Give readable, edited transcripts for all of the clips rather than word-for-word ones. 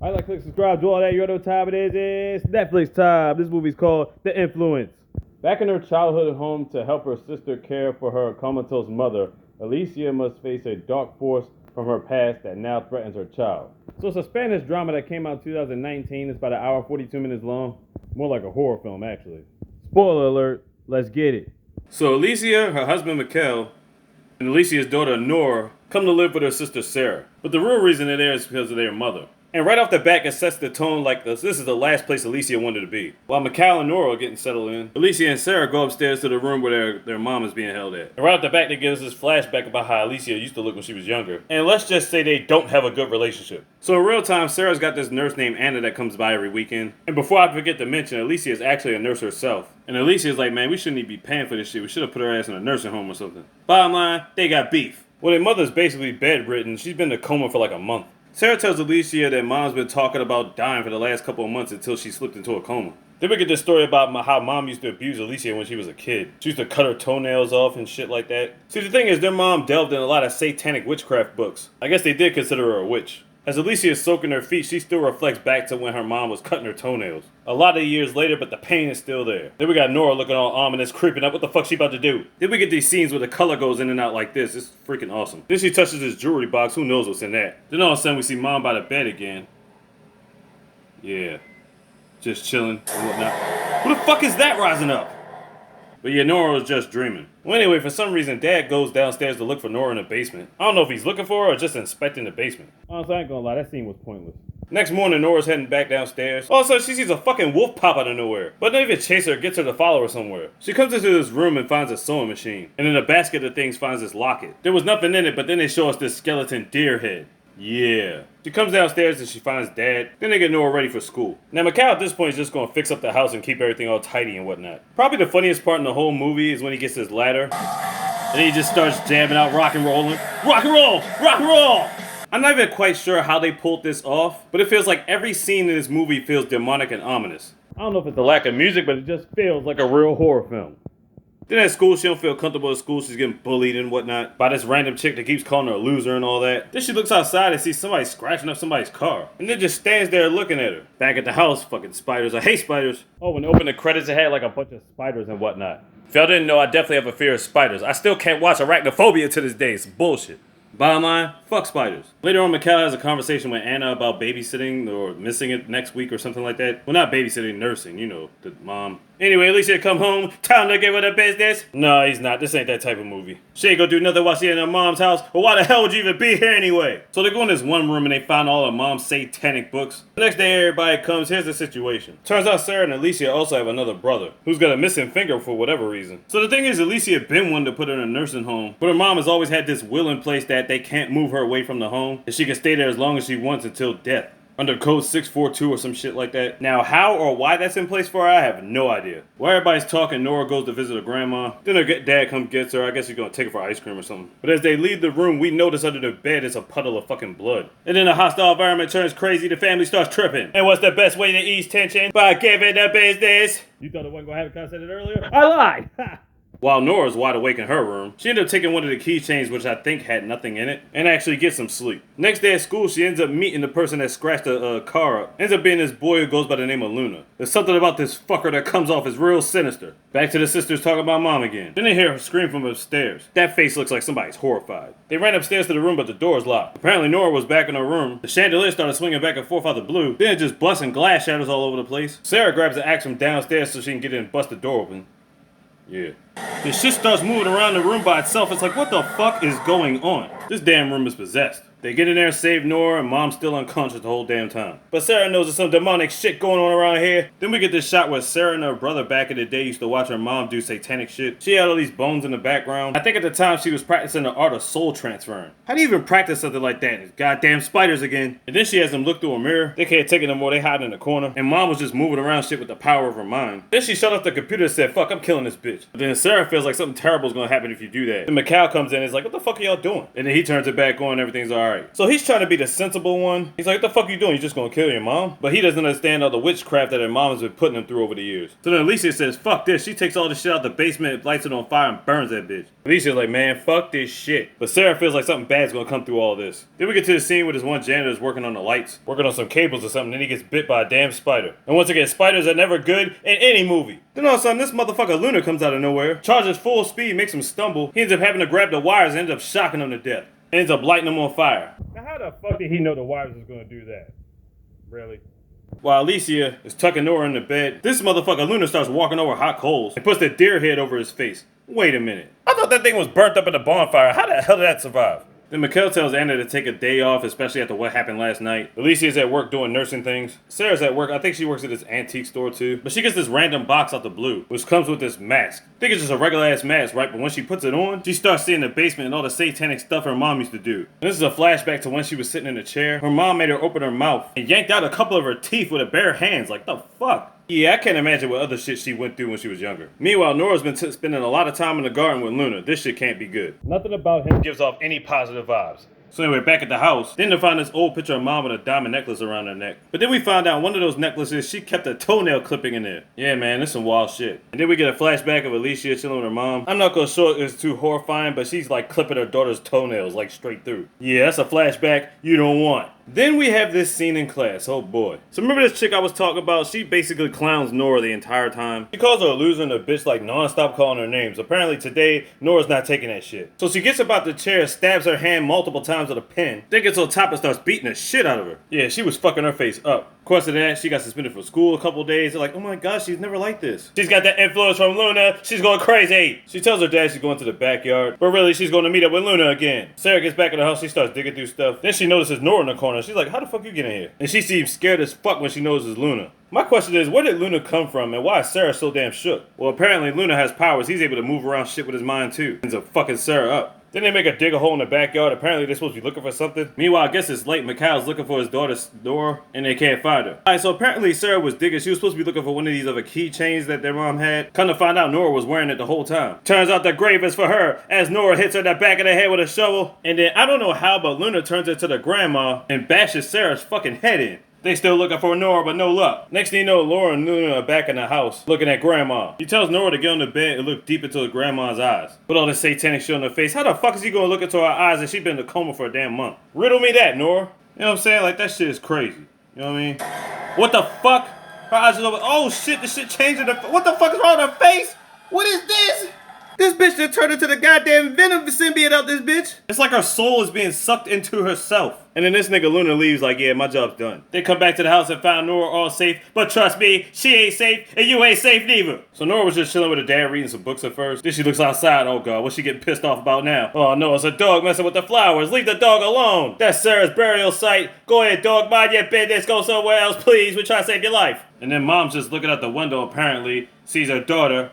I like, click, subscribe, do all that. You know what time it is. It's Netflix time. This movie's called The Influence. Back in her childhood home to help her sister care for her comatose mother, Alicia must face a dark force from her past that now threatens her child. So it's a Spanish drama that came out in 2019. It's about an hour 42 minutes long. More like a horror film, actually. Spoiler alert. Let's get it. So Alicia, her husband Mikel, and Alicia's daughter Nora come to live with her sister Sarah. But the real reason they're there is because of their mother. And right off the bat, it sets the tone like this is the last place Alicia wanted to be. While Mikal and Nora are getting settled in, Alicia and Sarah go upstairs to the room where their mom is being held at. And right off the bat, they give us this flashback about how Alicia used to look when she was younger. And let's just say they don't have a good relationship. So in real time, Sarah's got this nurse named Anna that comes by every weekend. And before I forget to mention, Alicia is actually a nurse herself. And Alicia's like, man, we shouldn't even be paying for this shit. We should have put her ass in a nursing home or something. Bottom line, they got beef. Well, their mother's basically bedridden. She's been in a coma for like a month. Sarah tells Alicia that mom's been talking about dying for the last couple of months until she slipped into a coma. Then we get this story about how mom used to abuse Alicia when she was a kid. She used to cut her toenails off and shit like that. See, the thing is, their mom delved in a lot of satanic witchcraft books. I guess they did consider her a witch. As Alicia is soaking her feet, she still reflects back to when her mom was cutting her toenails. A lot of years later, but the pain is still there. Then we got Nora looking all ominous, creeping up. What the fuck she about to do? Then we get these scenes where the color goes in and out like this. It's freaking awesome. Then she touches this jewelry box. Who knows what's in that? Then all of a sudden we see mom by the bed again. Yeah. Just chilling and whatnot. Who the fuck is that rising up? But yeah, Nora was just dreaming. Well, anyway, for some reason, Dad goes downstairs to look for Nora in the basement. I don't know if he's looking for her or just inspecting the basement. Honestly, I ain't gonna lie, that scene was pointless. Next morning, Nora's heading back downstairs. All of a sudden, she sees a fucking wolf pop out of nowhere. But don't even chase her, gets her to follow her somewhere. She comes into this room and finds a sewing machine. And in a basket of things finds this locket. There was nothing in it, but then they show us this skeleton deer head. Yeah. She comes downstairs and she finds Dad. Then they get Nora ready for school. Now, Mikal at this point is just going to fix up the house and keep everything all tidy and whatnot. Probably the funniest part in the whole movie is when he gets his ladder. And he just starts jamming out rock and rolling. Rock and roll! Rock and roll! I'm not even quite sure how they pulled this off, but it feels like every scene in this movie feels demonic and ominous. I don't know if it's the lack of music, but it just feels like a real horror film. Then at school, she don't feel comfortable at school. She's getting bullied and whatnot by this random chick that keeps calling her a loser and all that. Then she looks outside and sees somebody scratching up somebody's car. And then just stands there looking at her. Back at the house, fucking spiders. I hate spiders. Oh, when they opened the credits, it had like a bunch of spiders and whatnot. If y'all didn't know, I definitely have a fear of spiders. I still can't watch Arachnophobia to this day. It's bullshit. Bottom line, fuck spiders. Later on, Mikal has a conversation with Anna about babysitting or missing it next week or something like that. Well, not babysitting, nursing, you know, the mom. Anyway, Alicia come home, time to get with the business. No, he's not. This ain't that type of movie. She ain't gonna do nothing while she in her mom's house. Well, why the hell would you even be here anyway? So they go in this one room and they find all her mom's satanic books. The next day, everybody comes. Here's the situation. Turns out Sarah and Alicia also have another brother who's got a missing finger for whatever reason. So the thing is, Alicia had been one to put her in a nursing home, but her mom has always had this will in place that they can't move her away from the home, and she can stay there as long as she wants until death. Under code 642 or some shit like that. Now, how or why that's in place for her, I have no idea. While everybody's talking, Nora goes to visit her grandma. Then her dad comes gets her. I guess he's gonna take her for ice cream or something. But as they leave the room, we notice under the bed is a puddle of fucking blood. And then the hostile environment turns crazy. The family starts tripping. And what's the best way to ease tension? By giving the business. You thought it wasn't gonna happen because I said it earlier? I lied! Ha! While Nora's wide awake in her room, she ended up taking one of the keychains, which I think had nothing in it, and actually gets some sleep. Next day at school, she ends up meeting the person that scratched a car up. Ends up being this boy who goes by the name of Luna. There's something about this fucker that comes off as real sinister. Back to the sisters talking about mom again. Then they hear her scream from upstairs. That face looks like somebody's horrified. They ran upstairs to the room, but the door's locked. Apparently Nora was back in her room. The chandelier started swinging back and forth out the blue. Then it just busting glass shatters all over the place. Sarah grabs the axe from downstairs so she can get in and bust the door open. Yeah. The shit starts moving around the room by itself. It's like, what the fuck is going on? This damn room is possessed. They get in there and save Nora, and mom's still unconscious the whole damn time. But Sarah knows there's some demonic shit going on around here. Then we get this shot where Sarah and her brother back in the day used to watch her mom do satanic shit. She had all these bones in the background. I think at the time she was practicing the art of soul transferring. How do you even practice something like that? It's goddamn spiders again. And then she has them look through a mirror. They can't take it no more. They hide in the corner. And mom was just moving around shit with the power of her mind. Then she shut off the computer and said, fuck, I'm killing this bitch. But then Sarah feels like something terrible is gonna happen if you do that. Then Mikal comes in and is like, what the fuck are y'all doing? And then he turns it back on and everything's alright. alright. So he's trying to be the sensible one. He's like, what the fuck you doing? You just gonna kill your mom? But he doesn't understand all the witchcraft that her mom has been putting him through over the years. So then Alicia says, fuck this. She takes all the shit out the basement, lights it on fire, and burns that bitch. Alicia's like, man, fuck this shit. But Sarah feels like something bad's gonna come through all this. Then we get to the scene where this one janitor is working on the lights, working on some cables or something, then he gets bit by a damn spider. And once again, spiders are never good in any movie. Then all of a sudden, this motherfucker Luna comes out of nowhere, charges full speed, makes him stumble. He ends up having to grab the wires and ends up shocking him to death. Ends up lighting him on fire. Now how the fuck did he know the wires was gonna do that? Really? While Alicia is tucking Nora in the bed, this motherfucker Luna starts walking over hot coals and puts the deer head over his face. Wait a minute. I thought that thing was burnt up in the bonfire. How the hell did that survive? Then Mikhail tells Anna to take a day off, especially after what happened last night. Alicia's at work doing nursing things. Sarah's at work. I think she works at this antique store too. But she gets this random box out the blue, which comes with this mask. I think it's just a regular ass mask, right? But when she puts it on, she starts seeing the basement and all the satanic stuff her mom used to do. And this is a flashback to when she was sitting in a chair. Her mom made her open her mouth and yanked out a couple of her teeth with her bare hands. Like, the fuck? Yeah, I can't imagine what other shit she went through when she was younger. Meanwhile, Nora's been spending a lot of time in the garden with Luna. This shit can't be good. Nothing about him gives off any positive vibes. So anyway, back at the house, then they find this old picture of mom with a diamond necklace around her neck. But then we found out one of those necklaces, she kept a toenail clipping in there. Yeah, man, this some wild shit. And then we get a flashback of Alicia chilling with her mom. I'm not gonna show it, it's too horrifying, but she's like clipping her daughter's toenails like straight through. Yeah, that's a flashback you don't want. Then we have this scene in class. Oh boy. So remember this chick I was talking about? She basically clowns Nora the entire time. She calls her a loser and a bitch like non-stop calling her names. Apparently today, Nora's not taking that shit. So she gets up out the chair, stabs her hand multiple times with a pen, then gets on top and starts beating the shit out of her. Yeah, she was fucking her face up. Of course of that, she got suspended from school a couple days. They're like, oh my gosh, she's never like this. She's got that influence from Luna. She's going crazy. She tells her dad she's going to the backyard, but really she's going to meet up with Luna again. Sarah gets back in the house. She starts digging through stuff. Then she notices Nora in the corner. She's like, how the fuck you get in here? And she seems scared as fuck when she notices Luna. My question is, where did Luna come from and why is Sarah so damn shook? Well, apparently Luna has powers. He's able to move around shit with his mind too. Ends up fucking Sarah up. Then they make her dig a hole in the backyard. Apparently they're supposed to be looking for something. Meanwhile, I guess it's late. Mikhail's looking for his daughter's door and they can't find her. Alright, so apparently Sarah was digging. She was supposed to be looking for one of these other keychains that their mom had. Come to find out Nora was wearing it the whole time. Turns out the grave is for her as Nora hits her in the back of the head with a shovel. And then I don't know how, but Luna turns into the grandma and bashes Sarah's fucking head in. They still looking for Nora, but no luck. Next thing you know, Laura and Luna are back in the house, looking at Grandma. He tells Nora to get on the bed and look deep into Grandma's eyes. With all this satanic shit on her face, how the fuck is he gonna look into her eyes if she's been in a coma for a damn month? Riddle me that, Nora. You know what I'm saying? Like, that shit is crazy. You know what I mean? What the fuck? Her eyes are over. Oh shit, this shit changing the... What the fuck is wrong with her face? What is this? This bitch just turned into the goddamn venom symbiote out this bitch. It's like her soul is being sucked into herself. And then this nigga Luna leaves like, yeah, my job's done. They come back to the house and find Nora all safe. But trust me, she ain't safe and you ain't safe neither. So Nora was just chilling with her dad reading some books at first. Then she looks outside. Oh god, what's she getting pissed off about now? Oh no, it's a dog messing with the flowers. Leave the dog alone. That's Sarah's burial site. Go ahead, dog, mind your business. Go somewhere else, please. We're trying to save your life. And then mom's just looking out the window apparently. Sees her daughter.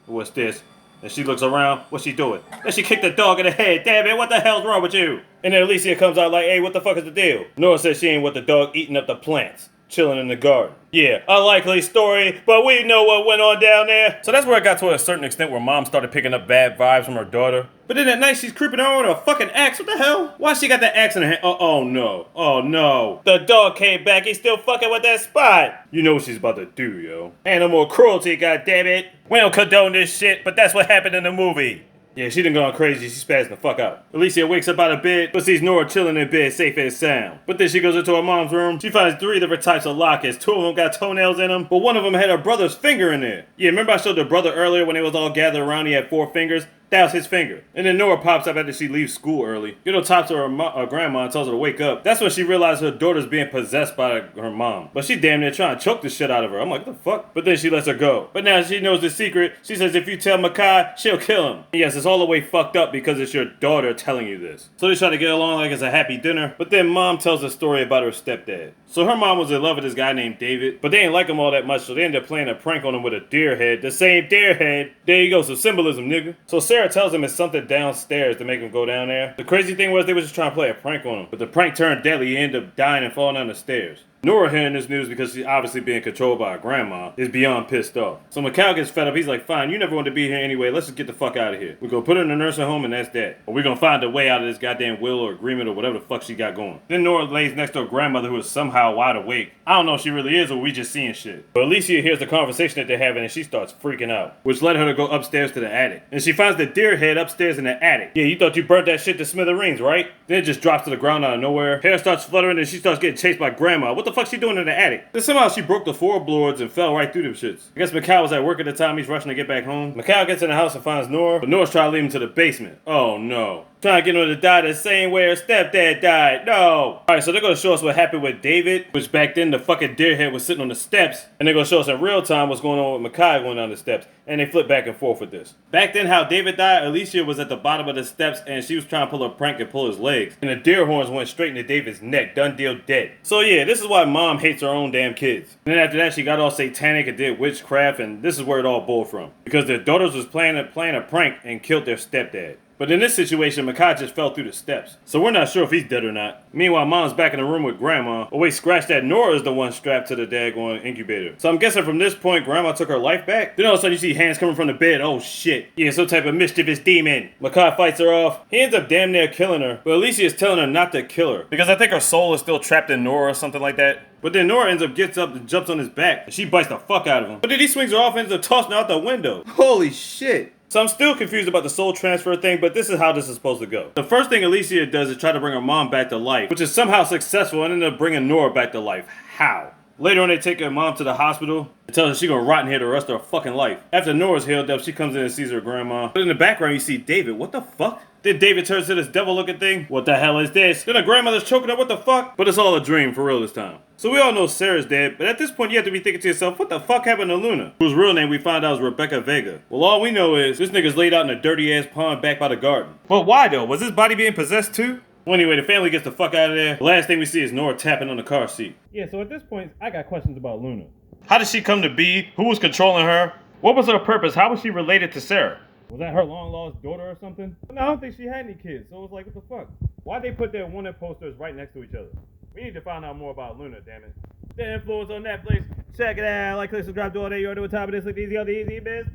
What's this? And she looks around, what's she doing? And she kicked the dog in the head. Damn it, what the hell's wrong with you? And then Alicia comes out like, hey, what the fuck is the deal? Nora says she ain't with the dog eating up the plants, chilling in the garden. Yeah, unlikely story, but we know what went on down there. So that's where it got to a certain extent where mom started picking up bad vibes from her daughter. But then at night she's creeping her with a fucking axe. What the hell? Why she got that axe in her hand? Oh no. Oh no. The dog came back. He's still fucking with that spot. You know what she's about to do, yo. Animal cruelty, goddammit. We don't condone this shit, but that's what happened in the movie. Yeah, she done gone crazy. She's spazzing the fuck out. Alicia wakes up out of bed, but sees Nora chilling in bed, safe and sound. But then she goes into her mom's room. She finds 3 different types of lockets. 2 of them got toenails in them, but one of them had her brother's finger in there. Yeah, remember I showed the brother earlier when they was all gathered around? He had 4 fingers. That was his finger. And then Nora pops up after she leaves school early. Get on top to her grandma and tells her to wake up. That's when she realizes her daughter's being possessed by her mom. But she damn near trying to choke the shit out of her. I'm like, what the fuck? But then she lets her go. But now she knows the secret. She says if you tell Makai, she'll kill him. And yes, it's all the way fucked up because it's your daughter telling you this. So they try to get along like it's a happy dinner. But then mom tells a story about her stepdad. So her mom was in love with this guy named David. But they didn't like him all that much. So they ended up playing a prank on him with a deer head. The same deer head. There you go. Some symbolism, nigga. So Sarah tells him it's something downstairs to make him go down there. The crazy thing was they was just trying to play a prank on him. But the prank turned deadly. He ended up dying and falling down the stairs. Nora, hearing this news because she's obviously being controlled by her grandma, is beyond pissed off. So Mikhail gets fed up. He's like, fine, you never wanted to be here anyway. Let's just get the fuck out of here. We're gonna put her in a nursing home and that's that. Or we're gonna find a way out of this goddamn will or agreement or whatever the fuck she got going. Then Nora lays next to her grandmother who is somehow wide awake. I don't know if she really is or we just seeing shit. But Alicia hears the conversation that they're having and she starts freaking out, which led her to go upstairs to the attic. And she finds the deer head upstairs in the attic. Yeah, you thought you burnt that shit to smithereens, right? Then it just drops to the ground out of nowhere. Hair starts fluttering and she starts getting chased by grandma. What the fuck she doing in the attic? Then somehow she broke the floorboards and fell right through them shits. I guess Mikhail was at work at the time. He's rushing to get back home. Mikhail gets in the house and finds Nora, but Nora's trying to leave him to the basement. Oh no. Trying to get her to die the same way her stepdad died. No. Alright, so they're going to show us what happened with David, which back then the fucking deer head was sitting on the steps. And they're going to show us in real time what's going on with Mikhail going down the steps. And they flip back and forth with this. Back then, how David died, Alicia was at the bottom of the steps and she was trying to pull a prank and pull his legs. And the deer horns went straight into David's neck. Done deal, dead. So yeah, this is why mom hates her own damn kids. And then after that, she got all satanic and did witchcraft. And this is where it all boiled from. Because their daughters was playing a prank and killed their stepdad. But in this situation, Mikhail just fell through the steps. So we're not sure if he's dead or not. Meanwhile, mom's back in the room with grandma. Oh wait, scratch that, Nora is the one strapped to the daggone incubator. So I'm guessing from this point, grandma took her life back? Then all of a sudden you see hands coming from the bed. Oh shit. Yeah, some type of mischievous demon. Mikhail fights her off. He ends up damn near killing her. But Alicia is telling her not to kill her. Because I think her soul is still trapped in Nora or something like that. But then Nora gets up and jumps on his back. And she bites the fuck out of him. But then he swings her off and ends up tossing her out the window. Holy shit. So I'm still confused about the soul transfer thing, but this is how this is supposed to go. The first thing Alicia does is try to bring her mom back to life, which is somehow successful and ended up bringing Nora back to life. How? Later on, they take her mom to the hospital and tell her she's gonna rot in here the rest of her fucking life. After Nora's healed up, she comes in and sees her grandma. But in the background, you see David. What the fuck? Then David turns to this devil-looking thing. What the hell is this? Then her grandmother's choking her. What the fuck? But it's all a dream for real this time. So we all know Sarah's dead, but at this point you have to be thinking to yourself, what the fuck happened to Luna? Whose real name we found out was Rebecca Vega. Well, all we know is this nigga's laid out in a dirty-ass pond back by the garden. But why though? Was his body being possessed too? Well, anyway, the family gets the fuck out of there. The last thing we see is Nora tapping on the car seat. Yeah, so at this point, I got questions about Luna. How did she come to be? Who was controlling her? What was her purpose? How was she related to Sarah? Was that her long-lost daughter or something? No, I don't think she had any kids, so it was like, what the fuck? Why'd they put their wanted posters right next to each other? We need to find out more about Luna, damn it. The Influence on Netflix. Check it out. Like, click, subscribe, do all that. You already know what time it is. Look easy on the easy, best.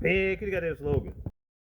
Big. You got that slogan.